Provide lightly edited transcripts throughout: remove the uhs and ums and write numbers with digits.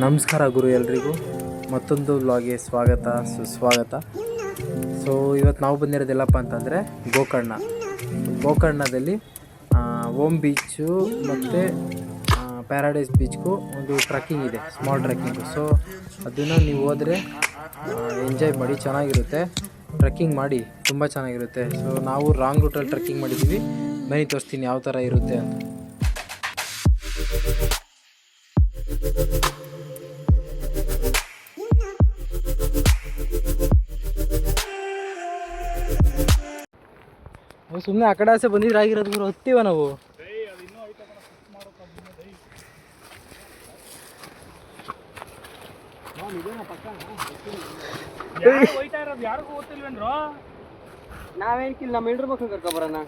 ನಮಸ್ಕಾರ ಗುರು ಎಲ್ರಿಗೂ ಮತ್ತೊಂದು ವ್ಲಾಗ್ಗೆ ಸ್ವಾಗತ ಸುಸ್ವಾಗತ. ಸೊ ಇವತ್ತು ನಾವು ಬಂದಿರೋದೆಲ್ಲಪ್ಪ ಅಂತಂದರೆ ಗೋಕರ್ಣದಲ್ಲಿ ಓಮ್ ಬೀಚು ಮತ್ತು ಪ್ಯಾರಡೈಸ್ ಬೀಚ್ಗೂ ಒಂದು ಟ್ರಕ್ಕಿಂಗ್ ಇದೆ, ಸ್ಮಾಲ್ ಟ್ರಕ್ಕಿಂಗು. ಸೊ ಅದನ್ನು ನೀವು ಹೋದರೆ ಎಂಜಾಯ್ ಮಾಡಿ, ಚೆನ್ನಾಗಿರುತ್ತೆ. ಟ್ರಕ್ಕಿಂಗ್ ಮಾಡಿ, ತುಂಬ ಚೆನ್ನಾಗಿರುತ್ತೆ. ಸೊ ನಾವು ರಾಂಗ್ ರೂಟಲ್ಲಿ ಟ್ರಕ್ಕಿಂಗ್ ಮಾಡಿದ್ದೀವಿ, ಬನ್ನಿ ತೋರಿಸ್ತೀನಿ ಯಾವ ಥರ ಇರುತ್ತೆ ಅಂತ. ಸುಮ್ಮನೆ ಆ ಕಡೆ ಆಸೆ ಬಂದಿದ್ರೆ ಆಗಿರೋದು ಗುರು, ಹತ್ತೀವ ನಾವು. ನಾವೇನಕ್ಕಿಲ್ಲ, ನಮ್ಮ ಹೆಂಡ್ರ ಮಕ್ಕಳು ಕರ್ಕೊಬರೋಣ.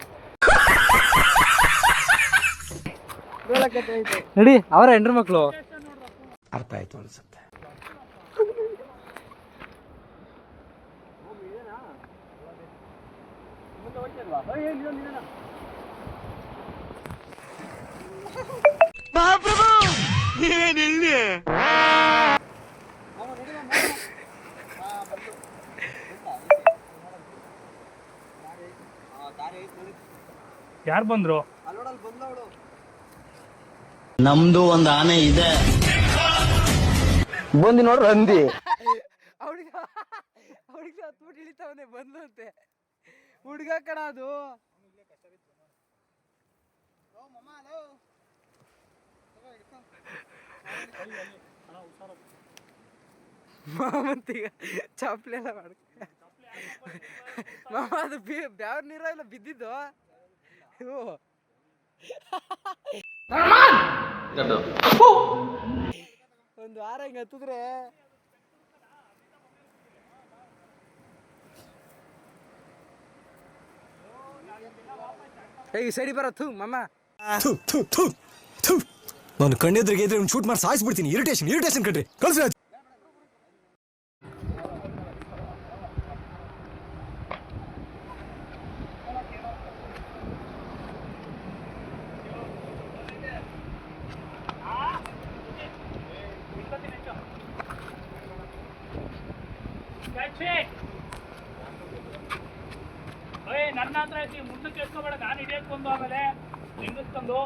ನಡಿ, ಅವರ ಹೆಂಡ್ರ ಮಕ್ಕಳು. ಅರ್ಥ ಆಯ್ತು ಅನ್ಸುತ್ತೆ. ಮಹಾಪ್ರಭು ನೀವೇನಿಲ್ಲಿ? ಯಾರು ಬಂದ್ರು? ನಮ್ದು ಒಂದು ಆನೆ ಇದೆ, ಬಂದು ನೋಡ್ರಿ ಅಂದಿ. ಅವಳಿಗೆ ಹತ್ಬಿಟ್ಟು ಇಳಿತಾವನೆ ಬಂದಂತೆ ಹುಡುಗ ಕಣ ಅದು. ಮಾಮಂತೀಗ ಚಪ್ಪಲಿ ಎಲ್ಲ ಮಾಡ ಮಾಮ, ಅದು ಬ್ಯಾವ್ರ ನೀರ ಎಲ್ಲ ಬಿದ್ದಿದ್ದು. ಒಂದು ವಾರ ಹಿಂಗ ಹತ್ತಿದ್ರೆ ಸರಿ ಬರತ್ತು ಮಾಮ. ನಾನು ಕಣ್ಣೆದ್ರಿಗೆ ಇದ್ರೆ ಶೂಟ್ ಮಾಡಿ ಸಾಯಿಸ್ಬಿಡ್ತೀನಿ. ಇರಿಟೇಷನ್ ಕಣ್ರಿ, ಕಳ್ಸಿ. ನನ್ನ ಹತ್ರ ಐತಿ, ಮುಂದಕ್ಕೆ ಎತ್ಕೋಬೇಡ, ನಾನು ಹಿಡಿಯತ್ಕೊಂಡು ಆಮೇಲೆ ನಿಂಗಿಸ್ಕೊಂಡು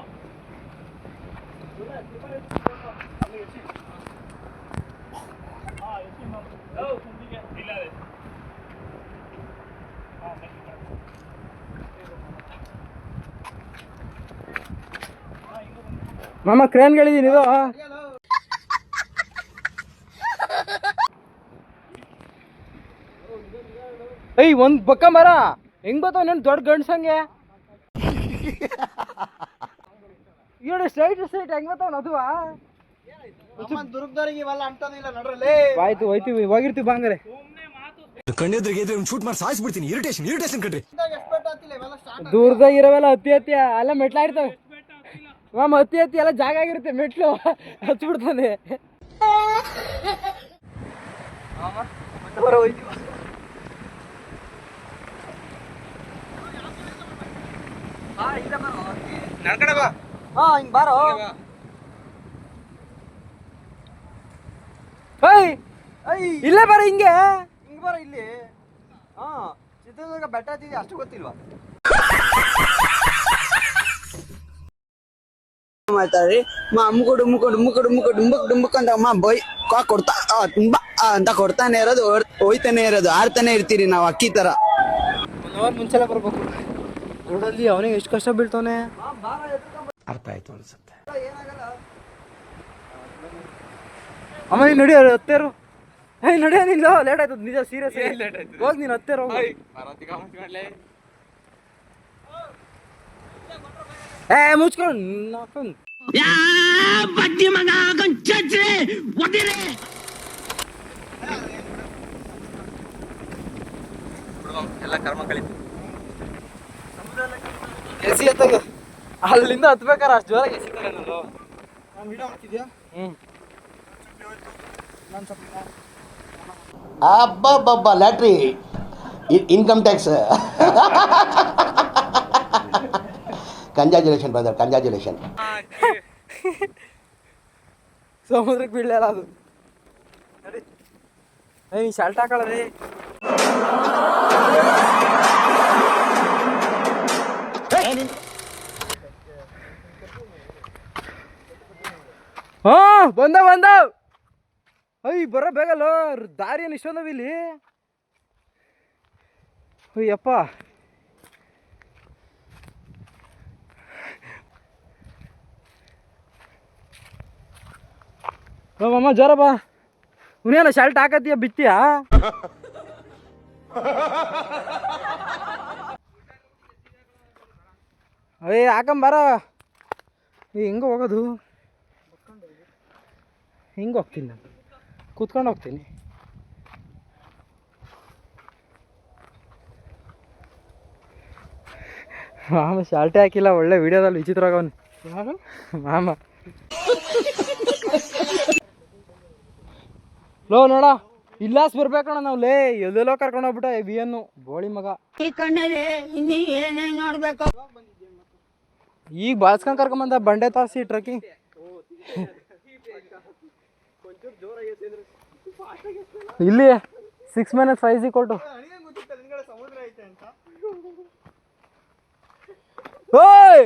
ಮಾಮ ಕ್ರೇನ್ಗಳಿದೀನಿ ಇದು. ಒಂದ್ ಬಕ್ಕ ಮರ ಹೆಂಗ್ ಬರ್ತಾವ ನೀನು ದೊಡ್ಡ ಗಂಡ್ಸಂಗೆ. ಹೇಳಿ ಸ್ಟ್ರೈಟ್ ಹೆಂಗ್ ಬರ್ತಾವ ಅದುವಾ? ದುರ್ಗದವ್ರಿಗೆ ಇವೆಲ್ಲ ಅಂಟದಿಲ್ಲ ನಡ್ರಲ್ಲಿ. ಆಯ್ತು ಹೋಯ್ತೀವಿ, ಹೋಗಿರ್ತೀವಿ ಬಾಂಗ್ರೆ. ಕಣ್ಣೆದ್ರಿಗೆ ಇದ್ರೆ ಶೂಟ್ ಮಾಡಿ ಸಾಯಿಸ್ಬಿಡ್ತೀನಿ. ಇರಿಟೇಷನ್ ಕಣ್ರಿ. ದೂರದಾಗ ಇರೋವೆಲ್ಲ ಹತ್ತಿ ಎಲ್ಲ ಮೆಟ್ಲಾಡ್ತವೆ ಮಾಮ. ಹತ್ತಿ ಎಲ್ಲ ಜಾಗ ಆಗಿರುತ್ತೆ, ಮೆಟ್ಲು ಹಚ್ಬಿಡ್ತಾನೆ. ಹಿಂಗ್ ಬಾರೋ. ಇಲ್ಲೇ ಬರ, ಹಿಂಗ್ ಬರ ಇಲ್ಲಿ. ಚಿತ್ರದುರ್ಗ ಬೆಟ್ಟ ಹತ್ತಿದ್ವಿ, ಅಷ್ಟು ಗೊತ್ತಿಲ್ವಾ? ಮಾತಾಡಿ ಡುಂಬಕ್ ಅಮ್ಮ ಬೈ ಕೊಡ್ತಾ ತುಂಬಾ ಅಂತ ಕೊಡ್ತಾನೆ ಇರೋದು, ಹೋಯ್ತಾನೆ ಇರೋದು, ಆಡ್ತಾನೆ ಇರ್ತೀರಿ ನಾವು ಅಕ್ಕಿ ತರ. ಮುಂಚೆಲ್ಲ ಬರ್ಬೇಕು ರೋಡಲ್ಲಿ. ಅವನಿಗೆ ಎಷ್ಟು ಕಷ್ಟ ಬೀಳ್ತಾನೆ. ಅರ್ಥ ಆಯ್ತು ಅನ್ಸುತ್ತೆ. ಅಮ್ಮ ನೀನು ನಡಿ, ಹತ್ತೇರು. ನಡಿಯ ನಿಲ್ಲ, ಲೇಟ್ ಆಯ್ತದ ನಿಜ, ಸೀರಿಯಸ್ ಹೋಗಿ ನೀನು ಹತ್ತೇರು. ಮುಚ್ಕೊಂಡು ಎಲ್ಲ ಕರ್ಮ ಕಳಿತು. ಎಸಿ ಹತ್ತಾಗ ಅಲ್ಲಿಂದ ಹತ್ಬೇಕಾರ ಅಷ್ಟು ಜೋರಾಗಿ ಎಸಿ ತಗೊಂಡು. ಅಬ್ಬಬ್ಬಬ್ಬ lottery income tax. Congratulation brother, congratulation. ಸಮುದ್ರಕ್ಕೆ ಬೀಳಲ್ಲ ಅದು. ನೀ ಶಾಲ್ಟ್ ಹಾಕೊಳ್ಳಿ. ಹಾ ಬಂದ ಅಯ್ಯ ಬರೋ ಬೇಗಲ್ಲ, ದಾರಿ ಏನು ಇಷ್ಟೊಂದವ ಇಲ್ಲಿ. ಅಯ್ಯಪ್ಪ ಅಮ್ಮ ಜೋರ ಬಾ. ಉನೇನ ಶಾಲ್ಟ್ ಹಾಕತ್ತೀಯ ಬಿತ್ತೀಯಾ? ಅಯ್ಯ ಹಾಕಂಬಾರ. ಹೆಂಗ ಹೋಗೋದು? ಹಿಂಗೆ ಹೋಗ್ತೀನಿ ನಾನು, ಕೂತ್ಕೊಂಡು ಹೋಗ್ತೀನಿ. ಮಾಮ ಶಾಲ್ಟೇ ಹಾಕಿಲ್ಲ, ಒಳ್ಳೆ ವಿಡಿಯೋದಲ್ಲಿ ವಿಚಿತ್ರವಾಗವನು ಮಾಮ. ಲೋ ನೋಡ ಇಲ್ಲಾಸ್ ಬರ್ಬೇಕಣ್ಣ ನಾವು. ಲೇ ಎಲ್ಲೆಲ್ಲೋ ಕರ್ಕೊಂಡು ಹೋಗ್ಬಿಟ್ಟ ಬಿಯನ್ನು ಬೋಳಿ ಮಗ. ಈಗ ಬಾಳ್ಸ್ಕೊಂಡ್ ಕರ್ಕೊಂಬಂದ ಬಂಡೆ ತಾಸಿ ಟ್ರಕ್ಕಿಂಗ್. ಇಲ್ಲಿ 6 - 5 = ಓಯ್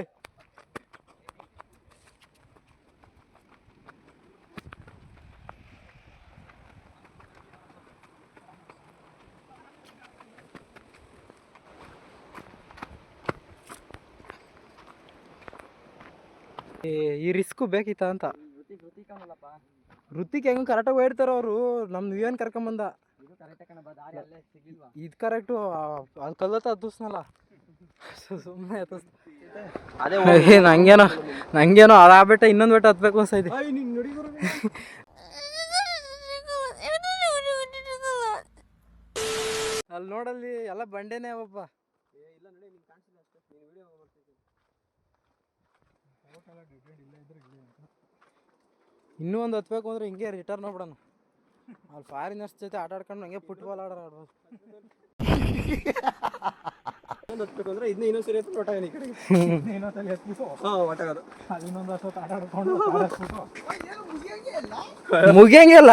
ಈ ರಿಸ್ಕು ಬೇಕಿತ್ತ ಅಂತ. ಋತಿಕ್ ಹೆಂಗ ಕರೆಕ್ಟಾಗಿ ಓಡ್ತಾರ ಅವರು. ನಮ್ದು ಏನು ಕರ್ಕೊಂಬಂದ ಇದು ಕರೆಕ್ಟು. ಅದು ಕಲ್ಲತ್ತ ಹತ್ತಿಸ್ನಲ್ಲ ಸುಮ್ಮನೆ ಅದೇ ನಂಗೇನೋ ಅದಾಗ್ಬಿಟ್ಟ ಇನ್ನೊಂದು ಬೆಟ್ಟ ಹತ್ಬೇಕು ಅನ್ಸೈತಿ. ಅಲ್ಲಿ ನೋಡಲ್ಲಿ ಎಲ್ಲ ಬಂಡೆನೇ ಅವಪ್ಪ. ಇನ್ನೂ ಒಂದು ಹತ್ಬೇಕು ಅಂದ್ರೆ ಹಿಂಗೆ ರಿಟರ್ನ್ ಹೋಗ್ಬಿಡೋಣ. ಅಲ್ಲಿ ಫಾರಿನರ್ಸ್ ಜೊತೆ ಆಟ ಆಡ್ಕೊಂಡು ಹಂಗೆ ಫುಟ್ಬಾಲ್ ಆಡ್ಬೋದು. ಹತ್ಬೇಕು ಅಂದ್ರೆ ಇನ್ನೊಂದು ಸರಿ ಮುಗಿಯಂಗಿಲ್ಲ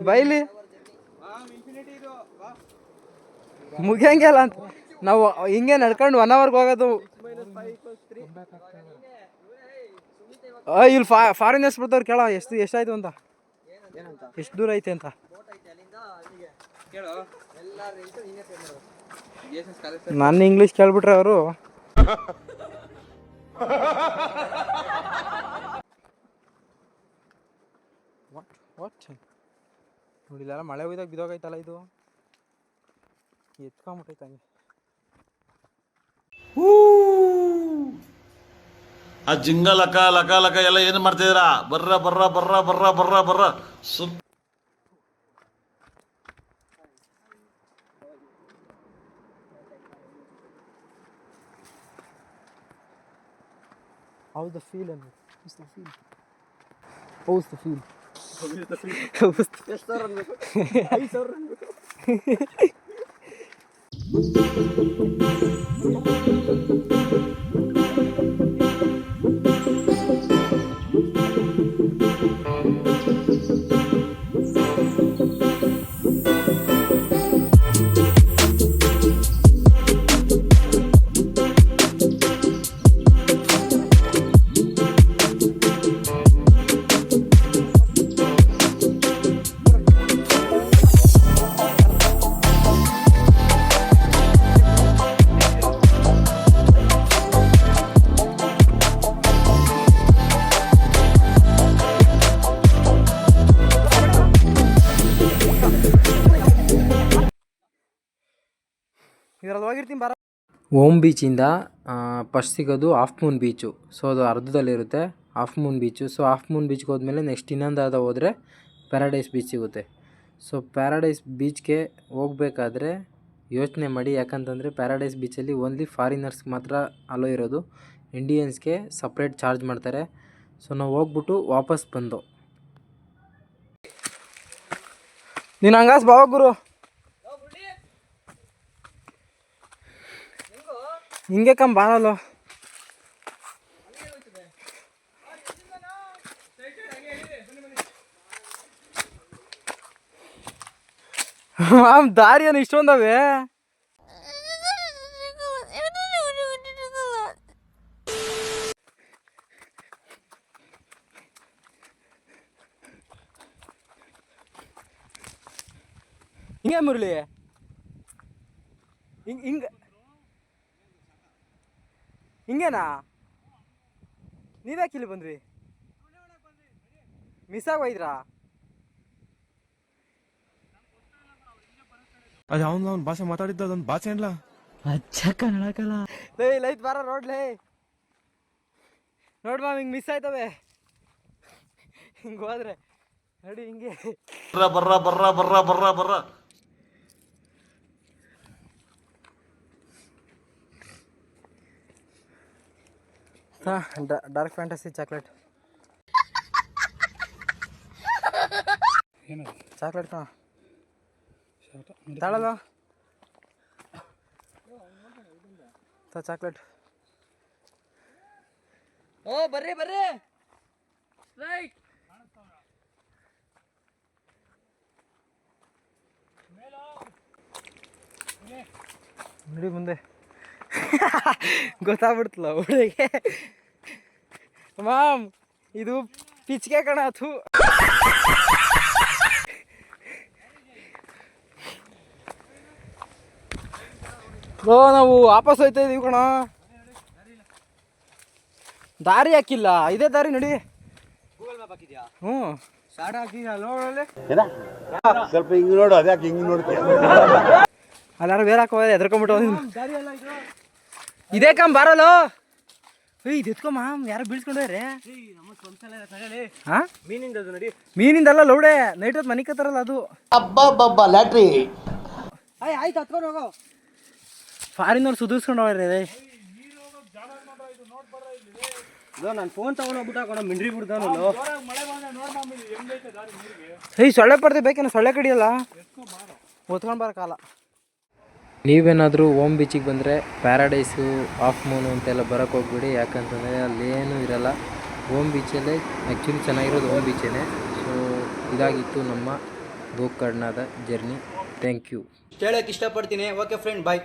ಬೈಲಿ ಮುಗಿಯಂಗಿಲ್ಲ ಅಂತ. ನಾವು ಹಿಂಗೆ ನಡ್ಕೊಂಡು 1 hour ಹೋಗೋದು. ಇಲ್ಲಿ ಫಾರಿನರ್ಸ್ ಬರ್ತಾವ್ರು ಕೇಳ ಎಷ್ಟಾಯ್ತು ಅಂತ, ಎಷ್ಟು ದೂರ ಐತೆ ಅಂತ. ನನ್ನ ಇಂಗ್ಲೀಷ್ ಕೇಳ್ಬಿಟ್ರೆ ಅವರು ನೋಡಿಲ್ಲ ಮಳೆ ಹೋಯ್ದಾಗ ಬಿದೋಗೈತಲ್ಲ ಇದು, ಎತ್ಕೊಂಬಿಟ್ಟೈತೆ ಹಂಗೆ. ಆ ಜಿಂಗ ಲಕ ಲಕ ಲಕ ಎಲ್ಲ ಏನು ಮಾಡ್ತಿದ್ದೀರಾ? ಬರ್ರ ಬರ್ರ ಬರ್ರ ಬರ್ರ ಬರ್ರ ಬರ್ರ ಸುಮ್. How's the feel? How's the feel? How's the feel? How's the ಇದರಲ್ಲಿ ಹೋಗಿರ್ತೀನಿ ಬರ. ಓಮ್ ಬೀಚಿಂದ ಫಸ್ಟ್ ಸಿಗೋದು ಹಾಫ್ ಮೂನ್ ಬೀಚು. ಸೊ ಅದು ಅರ್ಧದಲ್ಲಿರುತ್ತೆ half moon beach. So half moon ಬೀಚ್ಗೆ ಹೋದ್ಮೇಲೆ ನೆಕ್ಸ್ಟ್ ಇನ್ನೊಂದಾದ ಹೋದರೆ ಪ್ಯಾರಡೈಸ್ ಬೀಚ್ ಸಿಗುತ್ತೆ. ಸೊ ಪ್ಯಾರಡೈಸ್ ಬೀಚ್ಗೆ ಹೋಗ್ಬೇಕಾದ್ರೆ ಯೋಚನೆ ಮಾಡಿ, ಯಾಕಂತಂದರೆ ಪ್ಯಾರಡೈಸ್ ಬೀಚಲ್ಲಿ ಓನ್ಲಿ ಫಾರಿನರ್ಸ್ಗೆ ಮಾತ್ರ ಅಲೋ ಇರೋದು, ಇಂಡಿಯನ್ಸ್ಗೆ ಸಪ್ರೇಟ್ ಚಾರ್ಜ್ ಮಾಡ್ತಾರೆ. ಸೊ ನಾವು ಹೋಗ್ಬಿಟ್ಟು ವಾಪಸ್ ಬಂದು ನೀನು ಹಂಗಾಸ್ ಬಾವ ಗುರು ಹಿಂಗೆ ಬಾನಲ್ಲ ಮಾಮ್ ದಾರಿ ಏನು ಇಷ್ಟೊಂದವೆ? ಹಿಂಗೆ ಮುರಳಿ ಹಿಂಗೇನಾ? ನೀವ್ಯಾಕೆ ಇಲ್ಲಿ ಬಂದ್ರಿ? ಮಿಸ್ ಆಗೋಯ್ದ್ರಾ? ಅದು ಅವ್ನ ಭಾಷೆ ಮಾತಾಡಿದ್ದ ಅದೊಂದು ಭಾಷೆ ಇಲ್ಲ. ಲೇ ಲೈತ್ ಬಾರ ನೋಡ್ಲೇ. ನೋಡ್ ಮಾಮ್ ಹಿಂಗೆ ಮಿಸ್ ಆಯ್ತವೆ ಹಿಂಗೆ ಹೋದ್ರೆ ನೋಡಿ ಹಿಂಗೆ. ಬರ್ರ ಬರ್ರ ಬರ್ರ ಬರ್ರ ಬರ್ರ ಬರ್ರ. Dark fantasy chocolate. ಚಾಕ್ಲೇಟ್ ತಾಳಲ್ಲ ಚಾಕ್ಲೇಟ್. ಓ ಬರ್ರಿ ಬರ್ರಿ ರೈಟ್. ನೋಡಿ ಮುಂದೆ ಗೊತ್ತಾಗ್ಬಿಡ್ತಲ್ಲ ಹುಡುಗಿಗೆ. ಮಾಮ್ ಇದು ಪಿಚ್ಕೆ ಕಣ ಥೂ. ಓ ನಾವು ವಾಪಸ್ ಹೋಯ್ತಾ ಇದೀವಿ ಕಣ. ದಾರಿ ಹಾಕಿಲ್ಲ, ಇದೇ ದಾರಿ ನೋಡಿ. ಹ್ಞೂ ಸ್ಟಾರ್ಟ್ ಹಾಕಿಲ್ಲ ನೋಡಲ್ಲಿ. ಸ್ವಲ್ಪ ಹಿಂಗ್ ನೋಡು, ಅದ್ಯಾಕೆ ಹಿಂಗ್ ನೋಡ್ತೀಯ? ಅಲ್ಲಾರು ಬೇರೆ ಹಾಕೋದೆ ಎದ್ರಕೊಂಬಿಟ್ಟು ಇದೇ ಕಮ್ ಬರಲ್ಲ. ಇದು ಎತ್ಕೊ ಮಾಮ್, ಯಾರು ಬೀಳ್ಸ್ಕೊಂಡ್ರೆ. ಹಾಂ ಮೀನಿಂದಲ್ಲ ಲೌಡೆ, ನೈಟ್ ಹೊತ್ತು ಮನೆ ಕತ್ತಾರಲ್ಲ ಅದು. ಅಬ್ಬಬ್ಬಬ್ಬ ಲ್ಯಾಟ್ರಿ. ಆಯ್ತು ಹತ್ಕೊಂಡು ಹೋಗೋ. ಫಾರಿನವ್ರು ಸುಧಾರಿಸ್ಕೊಂಡು ಹೋಗ್ರಿ. ನಾನು ಫೋನ್ ತಗೊಂಡೋಗ್ಬಿಟ್ಟ ಕೊಡ ಮಿಂಡ್ರಿ ಬಿಡ್ತಾನು. ಸೊಳ್ಳೆ ಪಡ್ದೆ ಬೇಕೇನ? ಸೊಳ್ಳೆ ಕಡಿಯಲ್ಲ, ಹೊತ್ಕೊಂಡು ಬರೋ ಕಾಲ. ನೀವೇನಾದರೂ ಓಮ್ ಬೀಚಿಗೆ ಬಂದರೆ ಪ್ಯಾರಡೈಸು, ಆಫ್ ಮೂನು ಅಂತೆಲ್ಲ ಬರೋಕ್ಕೆ ಹೋಗ್ಬಿಡಿ. ಯಾಕಂತಂದರೆ ಅಲ್ಲೇನೂ ಇರಲ್ಲ. ಓಮ್ ಬೀಚಲ್ಲೇ ಆ್ಯಕ್ಚುಲಿ ಚೆನ್ನಾಗಿರೋದು ಓಮ್ ಬೀಚೇ. ಸೊ ಇದಾಗಿತ್ತು ನಮ್ಮ ಗೋಕರ್ಣದ ಜರ್ನಿ. Thank you. ಹೇಳಕ್ಕೆ ಇಷ್ಟಪಡ್ತೀನಿ. ಓಕೆ ಫ್ರೆಂಡ್, ಬಾಯ್.